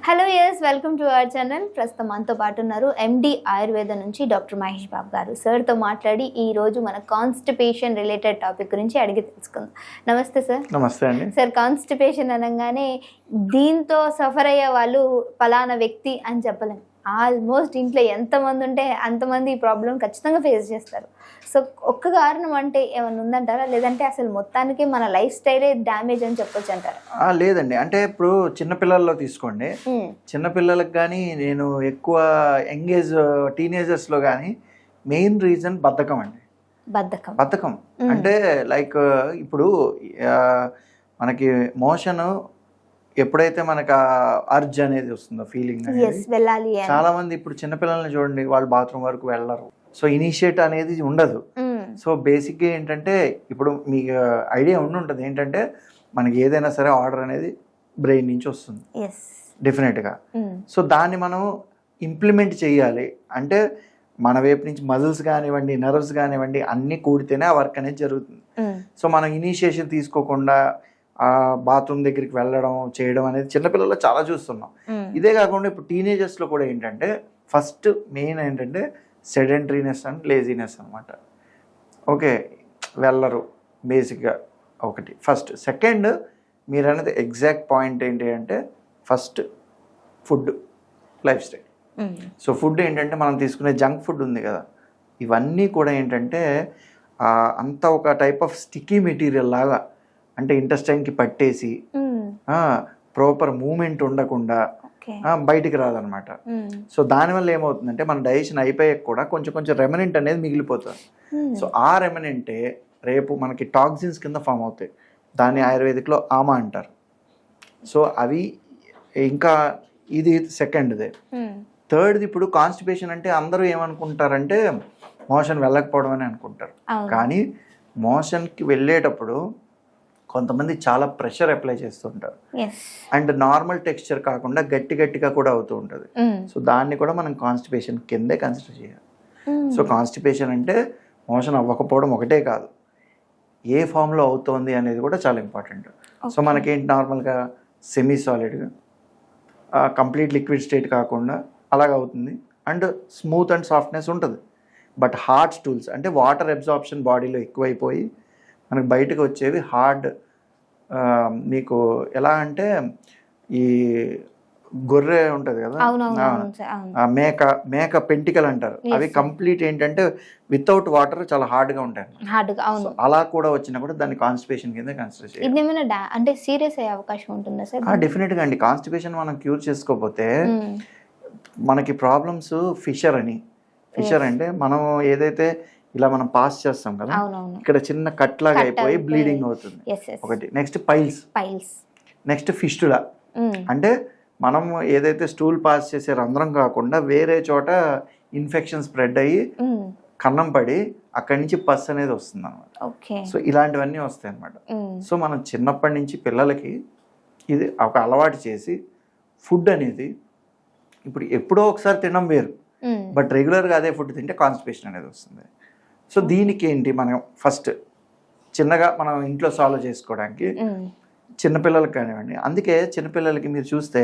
Hello yes welcome to our channel. ప్రస్తుతం మనతో పాటు ఉన్నారు ఎండి ఆయుర్వేద నుంచి డాక్టర్ మహేష్ బాబు గారు. సార్తో మాట్లాడి ఈ రోజు మన కాన్స్టిపేషన్ రిలేటెడ్ టాపిక్ గురించి అడిగి తెలుసుకుందాం. నమస్తే సార్. నమస్తే అండి. సార్, కాన్స్టిపేషన్ అనగానే దీంతో సఫర్ అయ్యే వాళ్ళు ఫలానా వ్యక్తి అని చెప్పలేం. ఆల్మోస్ట్ ఇంట్లో ఎంతమంది ఉంటే అంతమంది ఈ ప్రాబ్లం ఖచ్చితంగా ఫేస్ చేస్తారు. సో ఒక్క కారణం అంటే ఏమైనా ఉందంటారా, లేదంటే అసలు మొత్తానికి మన లైఫ్ స్టైలే డ్యామేజ్ అని చెప్పొచ్చు అంటారా? లేదండి, అంటే ఇప్పుడు చిన్నపిల్లల్లో తీసుకోండి. చిన్నపిల్లలకు కానీ నేను ఎక్కువ యంగేజ్ టీనేజర్స్లో కానీ మెయిన్ రీజన్ బద్ధకం అండి. బద్ధకం అంటే లైక్ ఇప్పుడు మనకి మోషన్ ఎప్పుడైతే మనకు అర్జ్ అనేది వస్తుందో ఫీలింగ్ వెళ్ళాలి, చాలా మంది ఇప్పుడు చిన్నపిల్లల్ని చూడండి, వాళ్ళు బాత్రూమ్ వరకు వెళ్ళరు. సో ఇనిషియేట్ అనేది ఉండదు. సో బేసిక్గా ఏంటంటే ఇప్పుడు మీకు ఐడియా ఉంటుంది ఏంటంటే మనకి ఏదైనా సరే ఆర్డర్ అనేది బ్రెయిన్ నుంచి వస్తుంది డెఫినెట్గా. సో దాన్ని మనం ఇంప్లిమెంట్ చేయాలి అంటే మన వైపు నుంచి మజిల్స్ కానివ్వండి, నర్వ్స్ కానివ్వండి అన్నీ కూడితేనే ఆ వర్క్ అనేది జరుగుతుంది. సో మనం ఇనిషియేషన్ తీసుకోకుండా బాత్రూమ్ దగ్గరికి వెళ్ళడం చేయడం అనేది చిన్నపిల్లల్లో చాలా చూస్తున్నాం. ఇదే కాకుండా ఇప్పుడు టీనేజర్స్లో కూడా ఏంటంటే ఫస్ట్ మెయిన్ ఏంటంటే సెడెంటరీనెస్ అండ్ లేజీనెస్ అనమాట. ఓకే, వెళ్ళరు బేసిక్గా ఒకటి ఫస్ట్. సెకండ్ మీరు అనేది ఎగ్జాక్ట్ పాయింట్ ఏంటి అంటే first food, life style. So food ఏంటంటే మనం తీసుకునే జంక్ ఫుడ్ ఉంది కదా, ఇవన్నీ కూడా ఏంటంటే అంతా ఒక టైప్ ఆఫ్ స్టిక్కీ మెటీరియల్ లాగా, అంటే ఇంటెస్టైన్కి పట్టేసి ప్రాపర్ మూమెంట్ ఉండకుండా బయటికి రాదనమాట. సో దానివల్ల ఏమవుతుందంటే మన డైజెషన్ అయిపోయాక కూడా కొంచెం కొంచెం రెమనెంట్ అనేది మిగిలిపోతుంది. సో ఆ రెమనెంటే రేపు మనకి టాక్సిన్స్ కింద ఫామ్ అవుతాయి. దాన్ని ఆయుర్వేదిక్లో ఆమా అంటారు. సో అవి ఇంకా ఇది సెకండ్దే. థర్డ్ది ఇప్పుడు కాన్స్టిపేషన్ అంటే అందరూ ఏమనుకుంటారంటే మోషన్ వెళ్ళకపోవడం అని అనుకుంటారు. కానీ మోషన్కి వెళ్ళేటప్పుడు కొంతమంది చాలా ప్రెషర్ అప్లై చేస్తుంటారు అండ్ నార్మల్ టెక్స్చర్ కాకుండా గట్టిగా కూడా అవుతూ ఉంటుంది. సో దాన్ని కూడా మనం కాన్స్టిపేషన్ కిందే కన్సిడర్ చేయాలి. సో కాన్స్టిపేషన్ అంటే మోషన్ అవ్వకపోవడం ఒకటే కాదు, ఏ ఫామ్లో అవుతోంది అనేది కూడా చాలా ఇంపార్టెంట్. సో మనకేంటి నార్మల్గా సెమీ సాలిడ్గా కంప్లీట్ లిక్విడ్ స్టేట్ కాకుండా అలాగ అవుతుంది అండ్ స్మూత్ అండ్ సాఫ్ట్నెస్ ఉంటుంది. బట్ హార్డ్ స్టూల్స్ అంటే వాటర్ అబ్జార్ప్షన్ బాడీలో ఎక్కువైపోయి మనకు బయటకు వచ్చేవి హార్డ్. మీకు ఎలా అంటే ఈ గొర్రె ఉంటుంది కదా, మేక పెంటికల్ అంటారు, అవి కంప్లీట్ ఏంటంటే వితౌట్ వాటర్ చాలా హార్డ్గా ఉంటాయి. అలా కూడా వచ్చినా కూడా దాన్ని కాన్స్టిపేషన్ కింద కన్సిడర్ చేయాలి. అంటే సీరియస్ అయ్యే అవకాశం ఉంటుందా సార్? డెఫినెట్గా అండి. కాన్స్టిపేషన్ మనం క్యూర్ చేసుకోకపోతే మనకి ప్రాబ్లమ్స్ ఫిషర్ అంటే మనం ఏదైతే ఇలా మనం పాస్ చేస్తాం కదా, ఇక్కడ చిన్న కట్ లాగా అయిపోయి బ్లీడింగ్ అవుతుంది ఒకటి. నెక్స్ట్ పైల్స్, నెక్స్ట్ ఫిస్టులా అంటే మనం ఏదైతే స్టూల్ పాస్ చేసే రంధ్రం కాకుండా వేరే చోట ఇన్ఫెక్షన్ స్ప్రెడ్ అయ్యి కన్నం పడి అక్కడి నుంచి పస్ అనేది వస్తుంది అనమాట. సో ఇలాంటివన్నీ వస్తాయి అనమాట. సో మనం చిన్నప్పటి నుంచి పిల్లలకి ఇది ఒక అలవాటు చేసి ఫుడ్ అనేది ఇప్పుడు ఎప్పుడో ఒకసారి తినడం వేరు, బట్ రెగ్యులర్గా అదే ఫుడ్ తింటే కాన్స్టిపేషన్ అనేది వస్తుంది. సో దీనికి ఏంటి మనం ఫస్ట్ చిన్నగా మనం ఇంట్లో సాల్వ్ చేసుకోవడానికి చిన్నపిల్లలకి కానివ్వండి. అందుకే చిన్నపిల్లలకి మీరు చూస్తే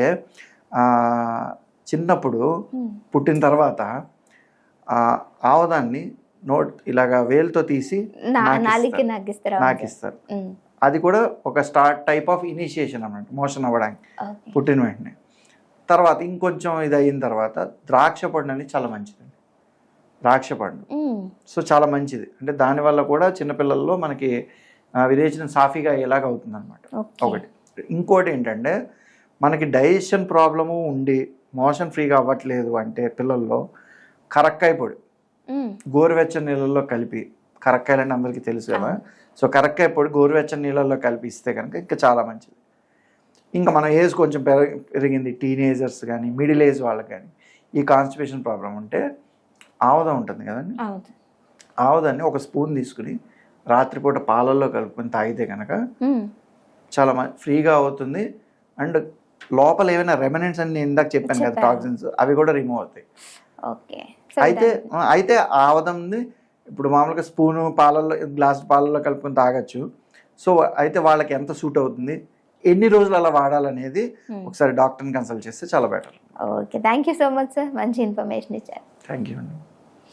చిన్నప్పుడు పుట్టిన తర్వాత ఆవదాన్ని ఇలాగా వేలుతో తీసి నాకిస్తారు. అది కూడా ఒక టైప్ ఆఫ్ ఇనిషియేషన్ అన్నమాట మోషన్ అవ్వడానికి పుట్టిన వెంటనే. తర్వాత ఇంకొంచెం ఇది అయిన తర్వాత ద్రాక్ష పండు అనేది చాలా మంచిది. ద్రాక్ష పండు సో చాలా మంచిది, అంటే దానివల్ల కూడా చిన్నపిల్లల్లో మనకి విరేచనం సాఫీగా ఎలాగ అవుతుంది అనమాట ఒకటి. ఇంకోటి ఏంటంటే మనకి డైజెషన్ ప్రాబ్లము ఉండి మోషన్ ఫ్రీగా అవ్వట్లేదు అంటే పిల్లల్లో కరక్కాయ పొడి గోరువెచ్చని నీళ్ళల్లో కలిపి, కరక్కాయలు అంటే అందరికీ తెలుసు కదా, సో కరక్కాయ పొడి గోరువెచ్చని నీళ్ళల్లో కలిపి ఇస్తే కనుక ఇంకా చాలా మంచిది. ఇంకా మన ఏజ్ కొంచెం పెరిగింది, టీనేజర్స్ కానీ మిడిల్ ఏజ్ వాళ్ళకి కానీ ఈ కాన్స్టిపేషన్ ప్రాబ్లం ఉంటే ఆవదం ఉంటుంది కదండి, ఆవదాన్ని ఒక స్పూన్ తీసుకుని రాత్రిపూట పాలల్లో కలుపుకొని తాగితే కనుక చాలా ఫ్రీగా అవుతుంది. అండ్ లోపల ఏమైనా రెమినెంట్స్ అని నేను ఇందాక చెప్పాను కదా టాక్సిన్స్, అవి కూడా రిమూవ్ అవుతాయి. అయితే ఆవదంని ఇప్పుడు మామూలుగా స్పూను పాలల్లో గ్లాస్ పాలల్లో కలుపుకొని తాగొచ్చు. సో అయితే వాళ్ళకి ఎంత సూట్ అవుతుంది ఎన్ని రోజులు అలా వాడాలనేది ఒకసారి డాక్టర్ని కన్సల్ట్ చేస్తే చాలా better. Okay, thank you so much sir, మంచి ఇన్ఫర్మేషన్ ఇచ్చారు. థ్యాంక్ యూ అండి.